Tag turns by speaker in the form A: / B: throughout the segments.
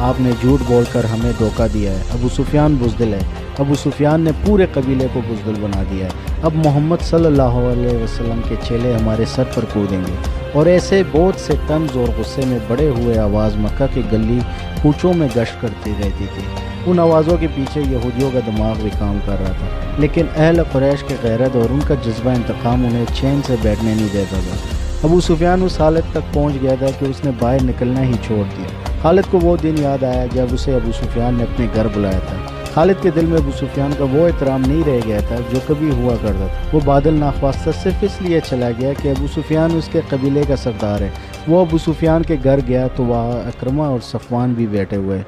A: آپ نے جھوٹ بول کر ہمیں دھوکہ دیا ہے۔ ابو سفیان بزدل ہے۔ ابو سفیان نے پورے قبیلے کو بزدل بنا دیا ہے۔ اب محمد صلی اللہ علیہ وسلم کے چیلے ہمارے سر پر کودیں گے۔ اور ایسے بہت سے طنز اور غصے میں بڑے ہوئے آواز مکہ کے گلی کوچوں میں گشت کرتی رہتی تھی۔ ان آوازوں کے پیچھے یہودیوں کا دماغ بھی کام کر رہا تھا، لیکن اہل قریش کے غیرت اور ان کا جذبہ انتقام انہیں چین سے بیٹھنے نہیں دیتا تھا۔ ابو سفیان اس حالت تک پہنچ گیا تھا کہ اس نے باہر نکلنا ہی چھوڑ دیا۔ خالد کو وہ دن یاد آیا جب اسے ابو سفیان نے اپنے گھر بلایا تھا۔ خالد کے دل میں ابو سفیان کا وہ احترام نہیں رہ گیا تھا جو کبھی ہوا کرتا تھا۔ وہ بادل ناخواستہ صرف اس لیے چلا گیا کہ ابو سفیان اس کے قبیلے کا سردار ہے۔ وہ ابو سفیان کے گھر گیا تو وہاں اکرمہ اور صفوان بھی بیٹھے ہوئے۔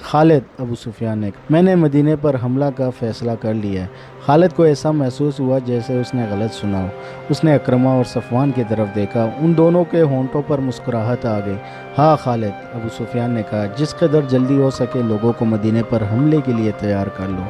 A: خالد، ابو سفیان نے کہا، میں نے مدینے پر حملہ کا فیصلہ کر لیا ہے۔ خالد کو ایسا محسوس ہوا جیسے اس نے غلط سنا ہو۔ اس نے اکرمہ اور صفوان کی طرف دیکھا، ان دونوں کے ہونٹوں پر مسکراہٹ آ گئی۔ ہاں خالد، ابو سفیان نے کہا، جس قدر جلدی ہو سکے لوگوں کو مدینے پر حملے کے لیے تیار کر لو۔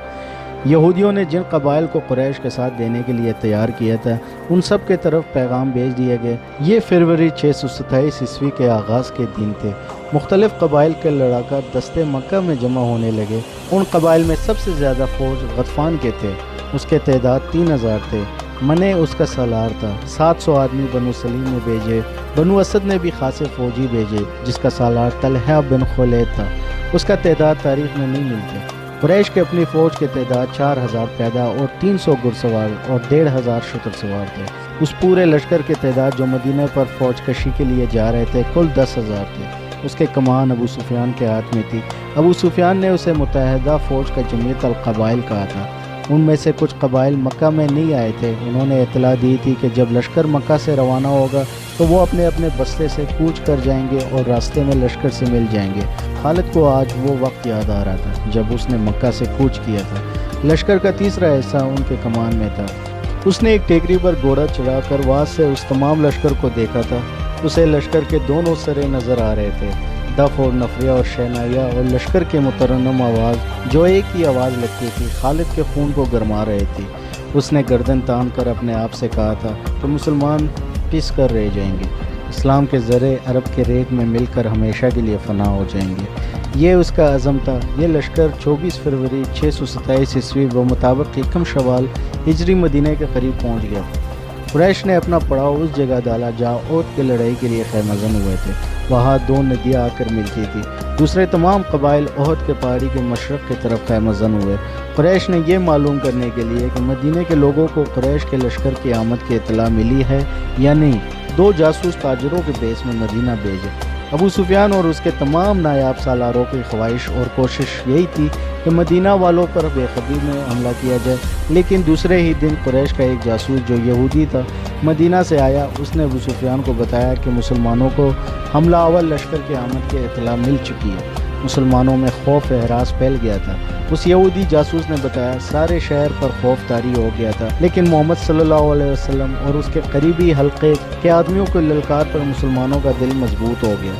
A: یہودیوں نے جن قبائل کو قریش کے ساتھ دینے کے لیے تیار کیا تھا ان سب کے طرف پیغام بھیج دیے گئے۔ یہ فروری 627 عیسوی کے آغاز کے دن تھے۔ مختلف قبائل کے لڑاکا دستے مکہ میں جمع ہونے لگے۔ ان قبائل میں سب سے زیادہ فوج غطفان کے تھے، اس کے تعداد 3000 تھے۔ منع اس کا سالار تھا۔ 700 آدمی بنو سلیم نے بھیجے۔ بنو اسد نے بھی خاصے فوجی بھیجے جس کا سالار طلحہ بن خولید تھا، اس کا تعداد تاریخ میں نہیں ملتی۔ قریش کے اپنی فوج کے تعداد 4000 پیادہ اور 300 گھڑسوار اور 1500 شتر سوار تھے۔ اس پورے لشکر کی تعداد جو مدینہ پر فوج کشی کے لیے جا رہے تھے کل 10,000 تھے۔ اس کے کمان ابو سفیان کے ہاتھ میں تھی۔ ابو سفیان نے اسے متحدہ فوج کا جمعیت القبائل کہا تھا۔ ان میں سے کچھ قبائل مکہ میں نہیں آئے تھے۔ انہوں نے اطلاع دی تھی کہ جب لشکر مکہ سے روانہ ہوگا تو وہ اپنے اپنے بستے سے کوچ کر جائیں گے اور راستے میں لشکر سے مل جائیں گے۔ خالد کو آج وہ وقت یاد آ رہا تھا جب اس نے مکہ سے کوچ کیا تھا۔ لشکر کا تیسرا حصہ ان کے کمان میں تھا۔ اس نے ایک ٹیکری پر گھوڑا چڑھا کر وہاں سے اس تمام لشکر کو دیکھا تھا۔ اسے لشکر کے دونوں سرے نظر آ رہے تھے، دف اور نفریہ اور شہنائیہ اور لشکر کے مترنم آواز جو ایک ہی آواز لگتی تھی خالد کے خون کو گرما رہی تھی۔ اس نے گردن تان کر اپنے آپ سے کہا تھا کہ مسلمان پس کر رہ جائیں گے، اسلام کے زرے عرب کے ریت میں مل کر ہمیشہ کے لیے فنا ہو جائیں گے۔ یہ اس کا عزم تھا۔ یہ لشکر 24 فروری 627 عیسوی بمطابق یکم شوال ہجری مدینہ کے قریب پہنچ گیا۔ قریش نے اپنا پڑاؤ اس جگہ ڈالا جہاں احد کی لڑائی کے لیے خیمہ زن ہوئے تھے۔ وہاں 2 ندیاں آ کر ملتی تھی۔ دوسرے تمام قبائل احد کے پہاڑی کے مشرق کی طرف خیمہ زن ہوئے۔ قریش نے یہ معلوم کرنے کے لیے کہ مدینے کے لوگوں کو قریش کے لشکر کی آمد کی اطلاع ملی ہے یا نہیں 2 جاسوس تاجروں کے بیس میں مدینہ بھیجے۔ ابو سفیان اور اس کے تمام نایاب سالاروں کی خواہش اور کوشش یہی تھی کہ مدینہ والوں پر بے خبری میں حملہ کیا جائے، لیکن دوسرے ہی دن قریش کا ایک جاسوس جو یہودی تھا مدینہ سے آیا۔ اس نے ابو سفیان کو بتایا کہ مسلمانوں کو حملہ آور لشکر کی آمد کی اطلاع مل چکی ہے۔ مسلمانوں میں خوف ہراس پھیل گیا تھا۔ اس یہودی جاسوس نے بتایا سارے شہر پر خوف طاری ہو گیا تھا، لیکن محمد صلی اللہ علیہ وسلم اور اس کے قریبی حلقے کے آدمیوں کو للکار پر مسلمانوں کا دل مضبوط ہو گیا۔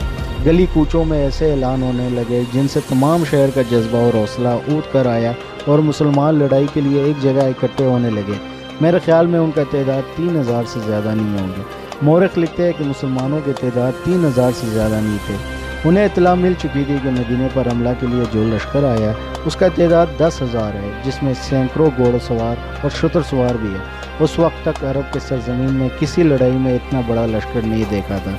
A: گلی کوچوں میں ایسے اعلان ہونے لگے جن سے تمام شہر کا جذبہ اور حوصلہ اونٹ کر آیا اور مسلمان لڑائی کے لیے ایک جگہ اکٹھے ہونے لگے۔ میرے خیال میں ان کا تعداد 3000 سے زیادہ نہیں ہوں گے۔ مورخ لکھتے ہیں کہ مسلمانوں کے تعداد 3000 سے زیادہ نہیں تھے۔ انہیں اطلاع مل چکی تھی کہ مدینے پر حملہ کے لیے جو لشکر آیا اس کا تعداد 10,000 ہے، جس میں سینکڑوں گھوڑ سوار اور شتر سوار بھی ہے۔ اس وقت تک عرب کے سرزمین میں کسی لڑائی میں اتنا بڑا لشکر نہیں دیکھا تھا۔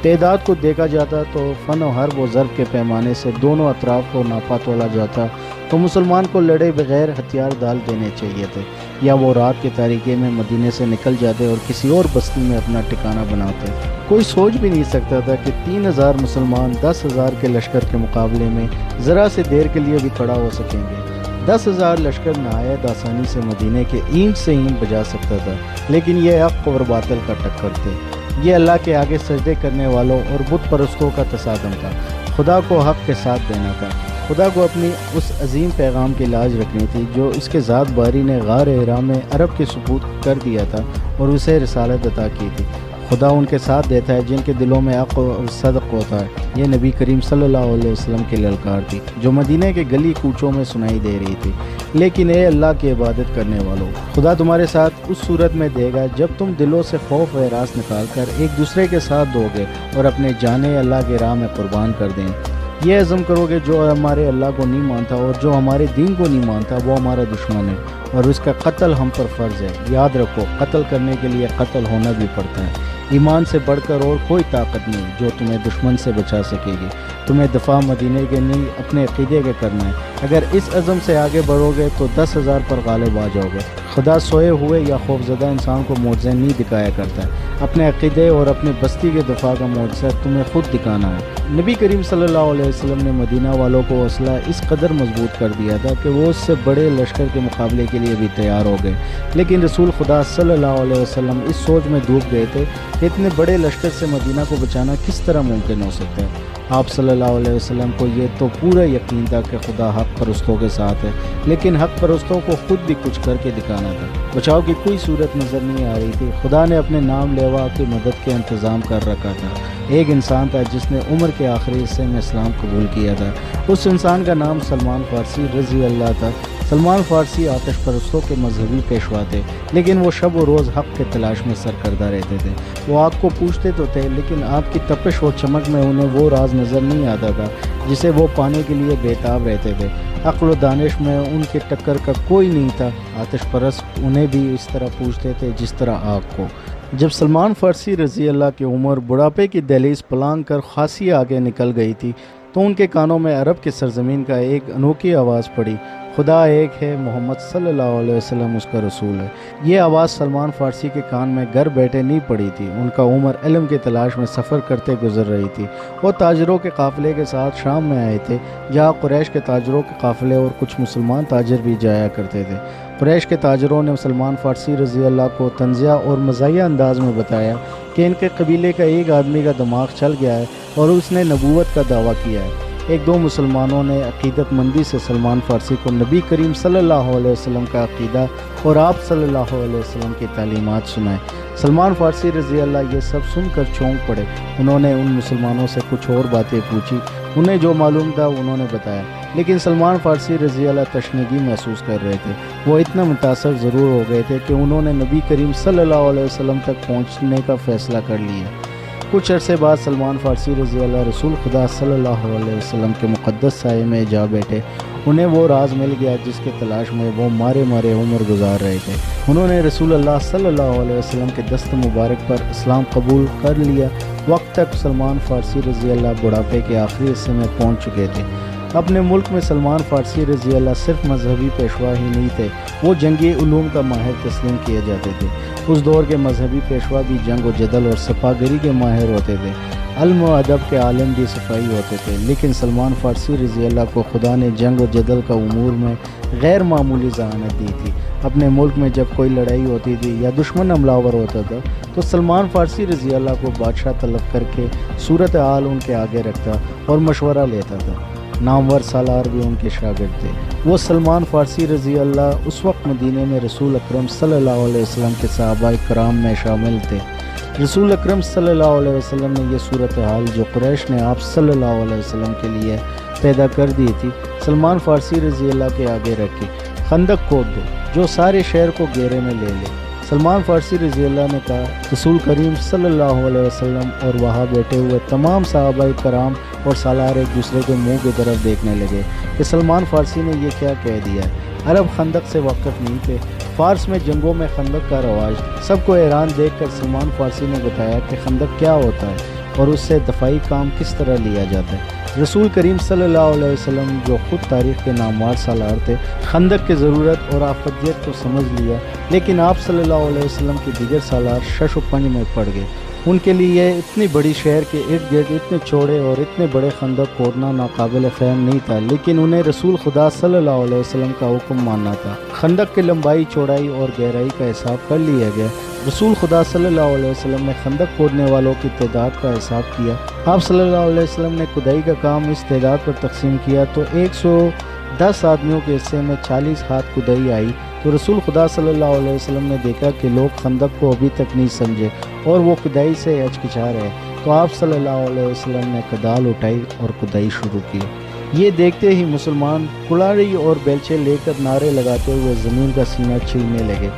A: تعداد کو دیکھا جاتا تو فن و حرب و ضرب کے پیمانے سے دونوں اطراف کو ناپا تولا جاتا تو مسلمان کو لڑے بغیر ہتھیار ڈال دینے چاہیے تھے، یا وہ رات کے تاریکی میں مدینے سے نکل جاتے اور کسی اور بستی میں اپنا ٹھکانہ بناتے۔ کوئی سوچ بھی نہیں سکتا تھا کہ 3000 مسلمان 10,000 کے لشکر کے مقابلے میں ذرا سے دیر کے لیے بھی کھڑا ہو سکیں گے۔ 10,000 لشکر نہایت آسانی سے مدینے کے اینٹ سے اینٹ بجا سکتا تھا، لیکن یہ حق اور باطل کا ٹکر تھے۔ یہ اللہ کے آگے سجدے کرنے والوں اور بت پرستوں کا تصادم تھا۔ خدا کو حق کے ساتھ دینا تھا۔ خدا کو اپنی اس عظیم پیغام کی لاج رکھنی تھی جو اس کے ذات باری نے غار حرا میں عرب کے ثبوت کر دیا تھا اور اسے رسالت عطا کی تھی۔ خدا ان کے ساتھ دیتا ہے جن کے دلوں میں حق اور صدق ہوتا ہے۔ یہ نبی کریم صلی اللہ علیہ وسلم کی للکار تھی جو مدینہ کے گلی کوچوں میں سنائی دے رہی تھی۔ لیکن اے اللہ کی عبادت کرنے والوں، خدا تمہارے ساتھ اس صورت میں دے گا جب تم دلوں سے خوف و ہراس نکال کر ایک دوسرے کے ساتھ دو گے اور اپنے جانیں اللہ کی راہ میں قربان کر دیں۔ یہ عزم کرو کہ جو ہمارے اللہ کو نہیں مانتا اور جو ہمارے دین کو نہیں مانتا وہ ہمارا دشمن ہے اور اس کا قتل ہم پر فرض ہے۔ یاد رکھو، قتل کرنے کے لیے قتل ہونا بھی پڑتا ہے۔ ایمان سے بڑھ کر اور کوئی طاقت نہیں جو تمہیں دشمن سے بچا سکے گی۔ تمہیں دفاع مدینے کے نہیں اپنے عقیدے کے کرنا ہے۔ اگر اس عزم سے آگے بڑھو گے تو 10,000 پر غالب آ جاؤ گے۔ خدا سوئے ہوئے یا خوفزدہ انسان کو معجزے نہیں دکھایا کرتا ہے، اپنے عقیدے اور اپنی بستی کے دفاع کا معجزہ تمہیں خود دکھانا ہے۔ نبی کریم صلی اللہ علیہ وسلم نے مدینہ والوں کو حوصلہ اس قدر مضبوط کر دیا تھا کہ وہ اس سے بڑے لشکر کے مقابلے کے لیے بھی تیار ہو گئے، لیکن رسول خدا صلی اللہ علیہ وسلم اس سوچ میں ڈوب گئے تھے کہ اتنے بڑے لشکر سے مدینہ کو بچانا کس طرح ممکن ہو سکتا ہے۔ آپ صلی اللہ علیہ وسلم کو یہ تو پورا یقین تھا کہ خدا حق پرستوں کے ساتھ ہے، لیکن حق پرستوں کو خود بھی کچھ کر کے دکھانا تھا۔ بچاؤ کی کوئی صورت نظر نہیں آ رہی تھی۔ خدا نے اپنے نام لیوا کی مدد کے انتظام کر رکھا تھا۔ ایک انسان تھا جس نے عمر کے آخری حصے میں اسلام قبول کیا تھا۔ اس انسان کا نام سلمان فارسی رضی اللہ تھا۔ سلمان فارسی آتش پرستوں کے مذہبی پیشوا تھے، لیکن وہ شب و روز حق کے تلاش میں سرکردہ رہتے تھے۔ وہ آگ کو پوچھتے تو تھے، لیکن آگ کی تپش و چمک میں انہیں وہ راز نظر نہیں آتا تھا جسے وہ پانے کے لیے بےتاب رہتے تھے۔ عقل و دانش میں ان کے ٹکر کا کوئی نہیں تھا۔ آتش پرست انہیں بھی اس طرح پوچھتے تھے جس طرح آگ کو۔ جب سلمان فارسی رضی اللہ کی عمر بڑھاپے کی دہلیز پلانگ کر خاصی آگے نکل گئی تھی تو ان کے کانوں میں عرب کی سرزمین کا ایک انوکھی آواز پڑی، خدا ایک ہے، محمد صلی اللہ علیہ وسلم اس کا رسول ہے۔ یہ آواز سلمان فارسی کے کان میں گھر بیٹھے نہیں پڑی تھی۔ ان کا عمر علم کی تلاش میں سفر کرتے گزر رہی تھی۔ وہ تاجروں کے قافلے کے ساتھ شام میں آئے تھے، جہاں قریش کے تاجروں کے قافلے اور کچھ مسلمان تاجر بھی جایا کرتے تھے۔ قریش کے تاجروں نے سلمان فارسی رضی اللہ کو طنزیہ اور مزاحیہ انداز میں بتایا کہ ان کے قبیلے کا ایک آدمی کا دماغ چل گیا ہے اور اس نے نبوت کا دعویٰ کیا ہے۔ ایک دو مسلمانوں نے عقیدت مندی سے سلمان فارسی کو نبی کریم صلی اللہ علیہ وسلم کا عقیدہ اور آپ صلی اللہ علیہ وسلم کی تعلیمات سنائے۔ سلمان فارسی رضی اللہ یہ سب سن کر چونک پڑے۔ انہوں نے ان مسلمانوں سے کچھ اور باتیں پوچھی، انہیں جو معلوم تھا انہوں نے بتایا، لیکن سلمان فارسی رضی اللہ تشنیگی محسوس کر رہے تھے۔ وہ اتنا متاثر ضرور ہو گئے تھے کہ انہوں نے نبی کریم صلی اللہ علیہ وسلم تک پہنچنے کا فیصلہ کر لیا۔ کچھ عرصے بعد سلمان فارسی رضی اللہ رسول خدا صلی اللہ علیہ وسلم کے مقدس سائے میں جا بیٹھے۔ انہیں وہ راز مل گیا جس کے تلاش میں وہ مارے مارے عمر گزار رہے تھے۔ انہوں نے رسول اللہ صلی اللہ علیہ وسلم کے دست مبارک پر اسلام قبول کر لیا۔ وقت تک سلمان فارسی رضی اللہ بڑھاپے کے آخری حصے میں پہنچ چکے تھے۔ اپنے ملک میں سلمان فارسی رضی اللہ صرف مذہبی پیشوا ہی نہیں تھے، وہ جنگی علوم کا ماہر تسلیم کیے جاتے تھے۔ اس دور کے مذہبی پیشوا بھی جنگ و جدل اور سپاہگری کے ماہر ہوتے تھے۔ علم و ادب کے عالم بھی صفائی ہوتے تھے، لیکن سلمان فارسی رضی اللہ کو خدا نے جنگ و جدل کا امور میں غیر معمولی ذہانت دی تھی۔ اپنے ملک میں جب کوئی لڑائی ہوتی تھی یا دشمن حملہ آور ہوتا تھا تو سلمان فارسی رضی اللہ کو بادشاہ طلب کر کے صورتحال ان کے آگے رکھتا اور مشورہ لیتا تھا۔ نامور سالار بھی ان کے شاگرد تھے۔ وہ سلمان فارسی رضی اللہ اس وقت مدینے میں رسول اکرم صلی اللہ علیہ وسلم کے صحابہ کرام میں شامل تھے۔ رسول اکرم صلی اللہ علیہ وسلم نے یہ صورتحال جو قریش نے آپ صلی اللہ علیہ وسلم کے لیے پیدا کر دی تھی سلمان فارسی رضی اللہ کے آگے رکھی۔ خندق کھود دو جو سارے شہر کو گھیرے میں لے لے۔ سلمان فارسی رضی اللہ نے کہا۔ رسول کریم صلی اللہ علیہ وسلم اور وہاں بیٹھے ہوئے تمام صحابہ کرام اور سالار ایک دوسرے کے منہ کی طرف دیکھنے لگے کہ سلمان فارسی نے یہ کیا کہہ دیا ہے۔ عرب خندق سے واقف نہیں تھے، فارس میں جنگوں میں خندق کا رواج۔ سب کو حیران دیکھ کر سلمان فارسی نے بتایا کہ خندق کیا ہوتا ہے اور اس سے دفاعی کام کس طرح لیا جاتا ہے۔ رسول کریم صلی اللہ علیہ وسلم جو خود تاریخ کے نامور سالار تھے، خندق کی ضرورت اور آفدیت کو سمجھ لیا، لیکن آپ صلی اللہ علیہ وسلم کے دیگر سالار شش و پنج میں پڑ گئے۔ ان کے لیے اتنی بڑی شہر کے ارد گرد اتنے چوڑے اور اتنے بڑے خندق کھودنا ناقابل فہم نہیں تھا، لیکن انہیں رسول خدا صلی اللہ علیہ وسلم کا حکم ماننا تھا۔ خندق کی لمبائی، چوڑائی اور گہرائی کا حساب کر لیا گیا۔ رسول خدا صلی اللہ علیہ وسلم نے خندق کھودنے والوں کی تعداد کا حساب کیا۔ آپ صلی اللہ علیہ وسلم نے کھدائی کا کام اس تعداد پر تقسیم کیا تو 110 آدمیوں کے حصے میں 40 ہاتھ کھدائی آئی۔ تو رسول خدا صلی اللہ علیہ وسلم نے دیکھا کہ لوگ خندق کو ابھی تک نہیں سمجھے اور وہ کھدائی سے ہچکچا رہے، تو آپ صلی اللہ علیہ وسلم نے کدال اٹھائی اور کھدائی شروع کی۔ یہ دیکھتے ہی مسلمان کلاڑی اور بیلچے لے کر نعرے لگاتے ہوئے زمین کا سینہ چھیلنے لگے۔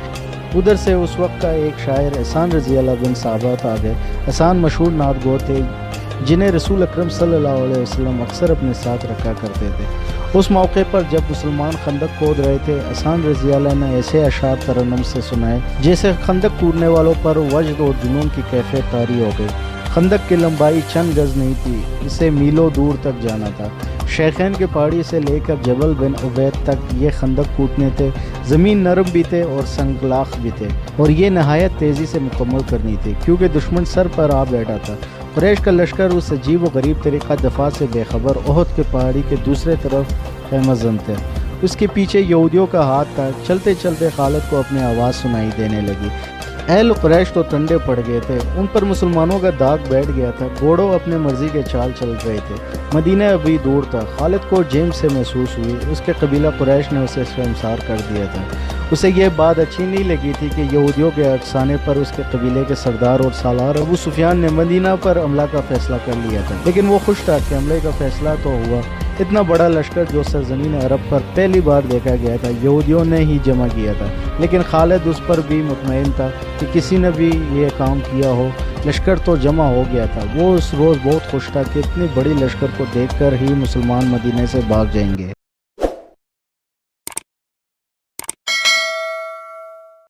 A: ادھر سے اس وقت کا ایک شاعر احسان رضی اللہ بن ثابت آ گئے۔ احسان مشہور نعت گو تھے۔ جنہیں رسول اکرم صلی اللہ علیہ وسلم اکثر اپنے ساتھ رکھا کرتے تھے۔ اس موقع پر جب مسلمان خندق کھود رہے تھے، حسان رضی اللہ عنہ نے ایسے اشعار ترنم سے سنائے جیسے خندق کودنے والوں پر وجد اور جنون کی کیفیت طاری ہو گئی۔ خندق کی لمبائی چند گز نہیں تھی، اسے میلوں دور تک جانا تھا۔ شیخین کے پہاڑی سے لے کر جبل بن عبید تک یہ خندق کوٹنے تھے۔ زمین نرم بھی تھے اور سنگلاخ بھی تھے، اور یہ نہایت تیزی سے مکمل کرنی تھی کیونکہ دشمن سر پر آ بیٹھا تھا۔ قریش کا لشکر اس عجیب و غریب طریقہ دفاع سے بے خبر احد کے پہاڑی کے دوسرے طرف خیمہ زن تھے۔ اس کے پیچھے یہودیوں کا ہاتھ تھا۔ چلتے چلتے خالد کو اپنی آواز سنائی دینے لگی۔ اہل قریش تو ٹنڈے پڑ گئے تھے، ان پر مسلمانوں کا داغ بیٹھ گیا تھا۔ گھوڑوں اپنے مرضی کے چال چل رہے تھے۔ مدینہ ابھی دور تھا۔ خالد کو جیم سے محسوس ہوئی اس کے قبیلہ قریش نے اسے شرمسار کر دیا تھا۔ اسے یہ بات اچھی نہیں لگی تھی کہ یہودیوں کے افسانے پر اس کے قبیلے کے سردار اور سالار ابو سفیان نے مدینہ پر حملہ کا فیصلہ کر لیا تھا، لیکن وہ خوش تھا کہ حملے کا فیصلہ تو ہوا۔ اتنا بڑا لشکر جو سرزمین عرب پر پہلی بار دیکھا گیا تھا یہودیوں نے ہی جمع کیا تھا، لیکن خالد اس پر بھی مطمئن تھا کہ کسی نے بھی یہ کام کیا ہو۔ لشکر تو جمع ہو گیا تھا۔ وہ اس روز بہت خوش تھا کہ اتنی بڑی لشکر کو دیکھ کر ہی مسلمان مدینے سے بھاگ جائیں گے۔